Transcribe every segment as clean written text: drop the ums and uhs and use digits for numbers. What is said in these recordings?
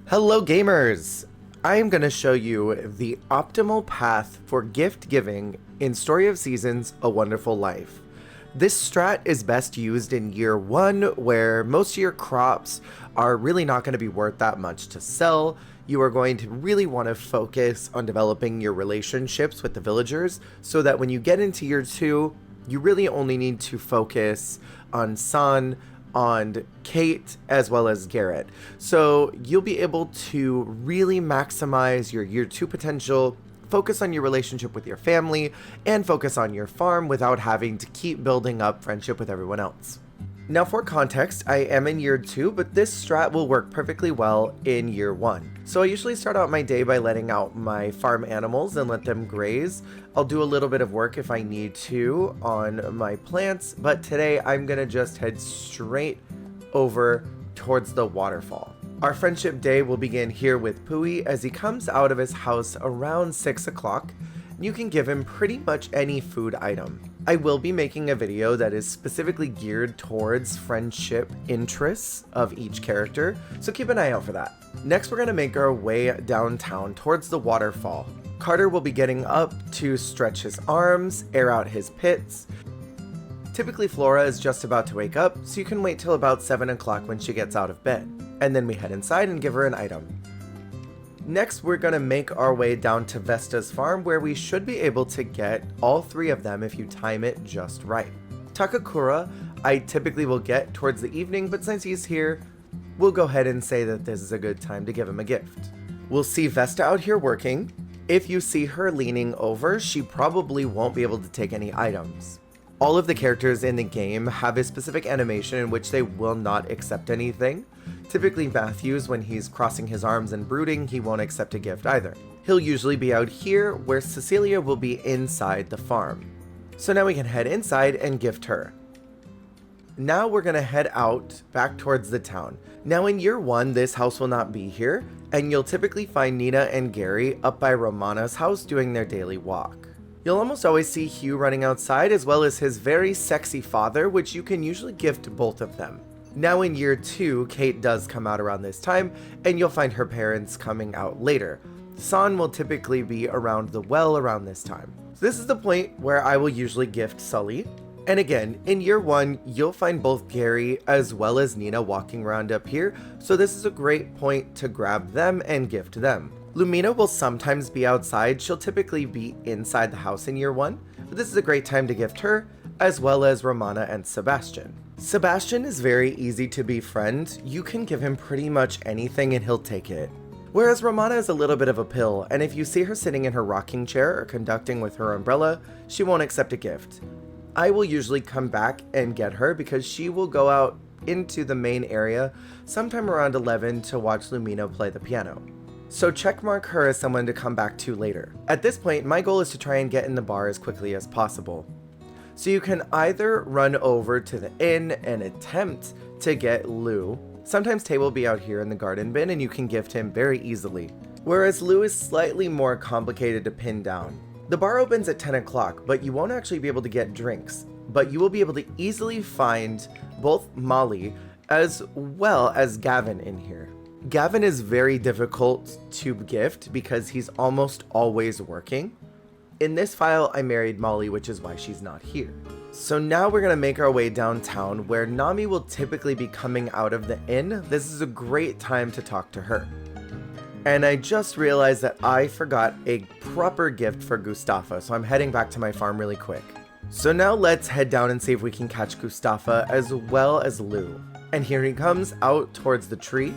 Hello gamers! I am going to show you the optimal path for gift giving in Story of Seasons: A Wonderful Life. This strat is best used in year 1 where most of your crops are really not going to be worth that much to sell. You are going to really want to focus on developing your relationships with the villagers so that when you get into year 2, you really only need to focus on San, on Kate, as well as Garrett. So you'll be able to really maximize your year 2 potential, focus on your relationship with your family, and focus on your farm without having to keep building up friendship with everyone else. Now for context, I am in year 2, but this strat will work perfectly well in year 1. So I usually start out my day by letting out my farm animals and let them graze. I'll do a little bit of work if I need to on my plants, but today I'm gonna just head straight over towards the waterfall. Our friendship day will begin here with Pui as he comes out of his house around 6 o'clock. You can give him pretty much any food item. I will be making a video that is specifically geared towards friendship interests of each character, so keep an eye out for that. Next, we're going to make our way downtown towards the waterfall. Carter will be getting up to stretch his arms, air out his pits. Typically Flora is just about to wake up, so you can wait till about 7 o'clock when she gets out of bed. And then we head inside and give her an item. Next, we're going to make our way down to Vesta's farm where we should be able to get all 3 of them if you time it just right. Takakura, I typically will get towards the evening, but since he's here, we'll go ahead and say that this is a good time to give him a gift. We'll see Vesta out here working. If you see her leaning over, she probably won't be able to take any items. All of the characters in the game have a specific animation in which they will not accept anything. Typically Matthews, when he's crossing his arms and brooding, he won't accept a gift either. He'll usually be out here, where Cecilia will be inside the farm. So now we can head inside and gift her. Now we're gonna head out back towards the town. Now in year 1, this house will not be here, and you'll typically find Nina and Gary up by Romana's house doing their daily walk. You'll almost always see Hugh running outside, as well as his very sexy father, which you can usually gift both of them. Now in year 2, Kate does come out around this time, and you'll find her parents coming out later. San will typically be around the well around this time. So this is the point where I will usually gift Sully. And again, in year 1, you'll find both Gary as well as Nina walking around up here, so this is a great point to grab them and gift them. Lumina will sometimes be outside. She'll typically be inside the house in year 1, but this is a great time to gift her, as well as Romana and Sebastian. Sebastian is very easy to befriend. You can give him pretty much anything and he'll take it. Whereas Romana is a little bit of a pill, and if you see her sitting in her rocking chair or conducting with her umbrella, she won't accept a gift. I will usually come back and get her because she will go out into the main area sometime around 11 to watch Lumina play the piano. So checkmark her as someone to come back to later. At this point, my goal is to try and get in the bar as quickly as possible. So you can either run over to the inn and attempt to get Lou. Sometimes Tay will be out here in the garden bin and you can gift him very easily. Whereas Lou is slightly more complicated to pin down. The bar opens at 10 o'clock, but you won't actually be able to get drinks. But you will be able to easily find both Molly as well as Gavin in here. Gavin is very difficult to gift because he's almost always working. In this file, I married Molly, which is why she's not here. So now we're gonna make our way downtown where Nami will typically be coming out of the inn. This is a great time to talk to her. And I just realized that I forgot a proper gift for Gustafa, so I'm heading back to my farm really quick. So now let's head down and see if we can catch Gustafa as well as Lou. And here he comes out towards the tree.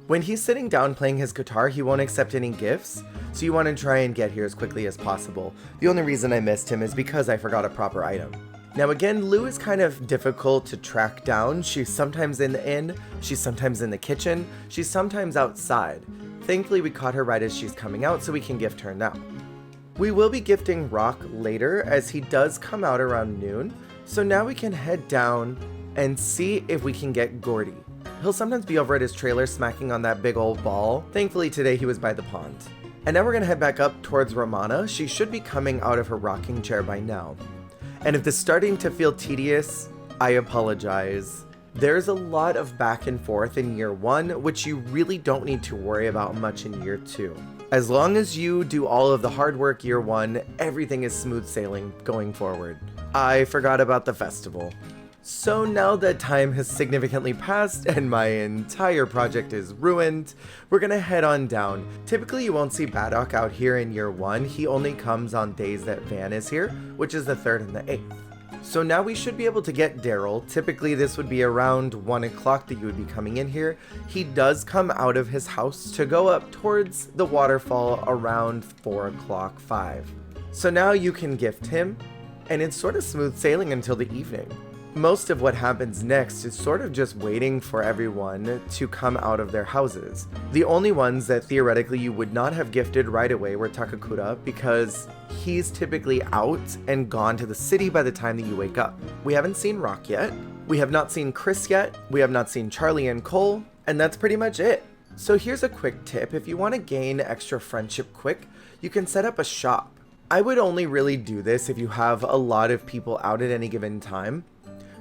When he's sitting down playing his guitar, he won't accept any gifts, so you want to try and get here as quickly as possible. The only reason I missed him is because I forgot a proper item. Now again, Lou is kind of difficult to track down. She's sometimes in the inn, she's sometimes in the kitchen, she's sometimes outside. Thankfully we caught her right as she's coming out, so we can gift her now. We will be gifting Rock later as he does come out around noon, so now we can head down and see if we can get Gordy. He'll sometimes be over at his trailer smacking on that big old ball. Thankfully today he was by the pond. And now we're gonna head back up towards Romana. She should be coming out of her rocking chair by now. And if this is starting to feel tedious, I apologize. There's a lot of back and forth in year 1, which you really don't need to worry about much in year 2. As long as you do all of the hard work year 1, everything is smooth sailing going forward. I forgot about the festival. So now that time has significantly passed and my entire project is ruined, we're gonna head on down. Typically you won't see Baddock out here in year 1, he only comes on days that Van is here, which is the 3rd and the 8th. So now we should be able to get Daryl. Typically this would be around 1 o'clock that you would be coming in here. He does come out of his house to go up towards the waterfall around 4 o'clock, 5. So now you can gift him, and it's sort of smooth sailing until the evening. Most of what happens next is sort of just waiting for everyone to come out of their houses. The only ones that theoretically you would not have gifted right away were Takakura, because he's typically out and gone to the city by the time that you wake up. We haven't seen Rock yet, we have not seen Chris yet, we have not seen Charlie and Cole, and that's pretty much it. So here's a quick tip: if you want to gain extra friendship quick, you can set up a shop. I would only really do this if you have a lot of people out at any given time.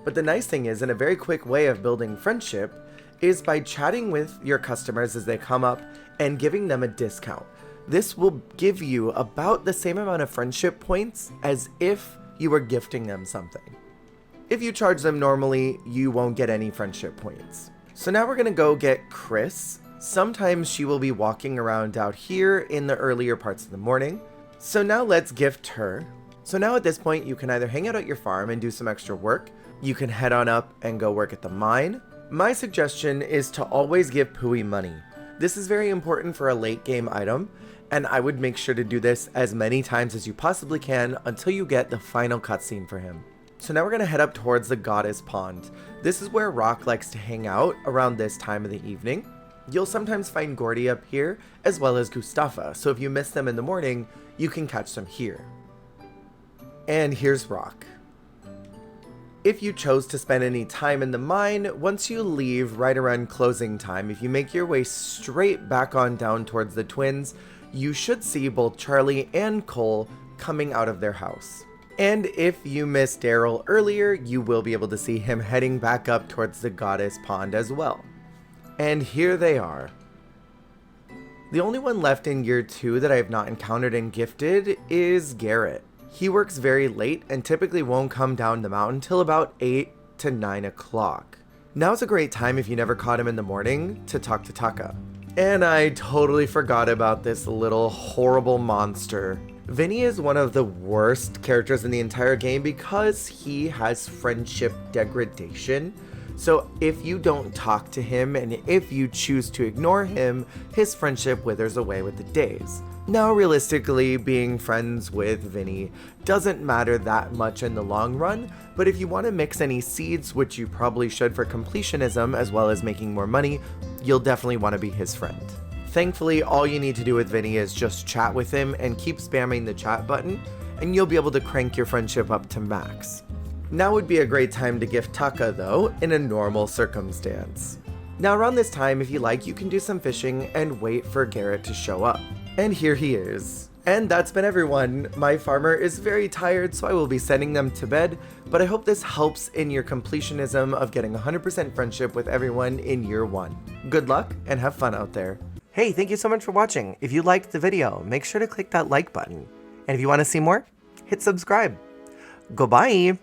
But the nice thing is, in a very quick way of building friendship is by chatting with your customers as they come up and giving them a discount. This will give you about the same amount of friendship points as if you were gifting them something. If you charge them normally, you won't get any friendship points. So now we're gonna go get Chris. Sometimes she will be walking around out here in the earlier parts of the morning. So now let's gift her. So now at this point, you can either hang out at your farm and do some extra work, you can head on up and go work at the mine. My suggestion is to always give Pooey money. This is very important for a late game item, and I would make sure to do this as many times as you possibly can until you get the final cutscene for him. So now we're gonna head up towards the Goddess Pond. This is where Rock likes to hang out around this time of the evening. You'll sometimes find Gordy up here, as well as Gustafa, so if you miss them in the morning, you can catch them here. And here's Rock. If you chose to spend any time in the mine, once you leave right around closing time, if you make your way straight back on down towards the twins, you should see both Charlie and Cole coming out of their house. And if you missed Daryl earlier, you will be able to see him heading back up towards the Goddess Pond as well. And here they are. The only one left in year 2 that I have not encountered and gifted is Garrett. He works very late and typically won't come down the mountain till about 8 to 9 o'clock. Now's a great time, if you never caught him in the morning, to talk to Taka. And I totally forgot about this little horrible monster. Vinny is one of the worst characters in the entire game because he has friendship degradation. So if you don't talk to him and if you choose to ignore him, his friendship withers away with the days. Now realistically, being friends with Vinny doesn't matter that much in the long run, but if you want to mix any seeds, which you probably should for completionism as well as making more money, you'll definitely want to be his friend. Thankfully, all you need to do with Vinny is just chat with him and keep spamming the chat button, and you'll be able to crank your friendship up to max. Now would be a great time to gift Taka though, in a normal circumstance. Now around this time, if you like, you can do some fishing and wait for Garrett to show up. And here he is. And that's been everyone. My farmer is very tired, so I will be sending them to bed, but I hope this helps in your completionism of getting 100% friendship with everyone in year 1. Good luck and have fun out there. Hey, thank you so much for watching. If you liked the video, make sure to click that like button. And if you want to see more, hit subscribe. Goodbye.